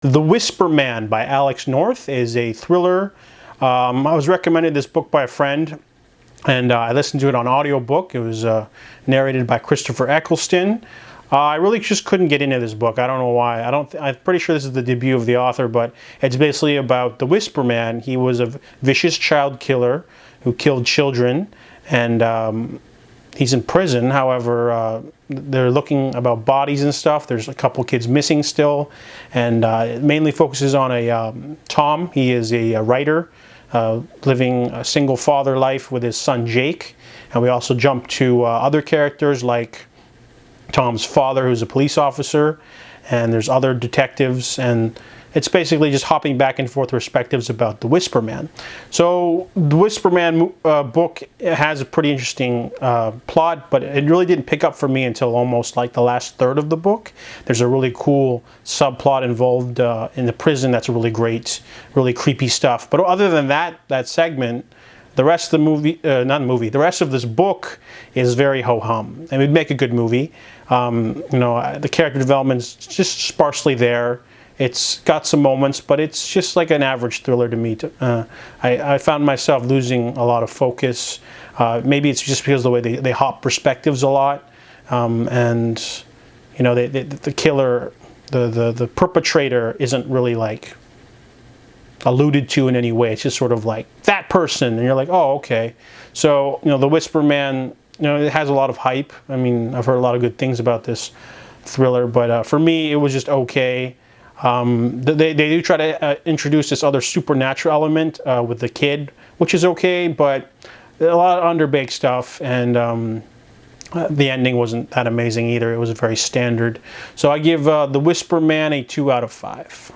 The Whisper Man by Alex North is a thriller. I was recommended this book by a friend, and I listened to it on audiobook. It was narrated by Christopher Eccleston. I really just couldn't get into this book. I don't know why. I'm pretty sure this is the debut of the author, but it's basically about the Whisper Man. He was a vicious child killer who killed children, and he's in prison. However, they're looking about bodies and stuff. There's a couple kids missing still, and it mainly focuses on a Tom. He is a writer living a single father life with his son Jake. And we also jump to other characters like Tom's father, who's a police officer, and there's other detectives, and it's basically just hopping back and forth perspectives about the Whisper Man. So the Whisper Man book has a pretty interesting plot, but it really didn't pick up for me until almost like the last third of the book. There's a really cool subplot involved in the prison that's really great, really creepy stuff. But other than that segment, the rest of the movie, the rest of this book is very ho-hum, and would make a good movie. The character development's just sparsely there. It's got some moments, but it's just like an average thriller to me. I found myself losing a lot of focus. Maybe it's just because of the way they hop perspectives a lot, and the killer, the perpetrator isn't really like alluded to in any way. It's just sort of like that person, and you're like, oh, okay. So the Whisper Man, it has a lot of hype. I mean, I've heard a lot of good things about this thriller, but for me, it was just okay. They do try to introduce this other supernatural element with the kid, which is okay, but a lot of underbaked stuff, and the ending wasn't that amazing either. It was very standard. So I give The Whisper Man a 2 out of 5.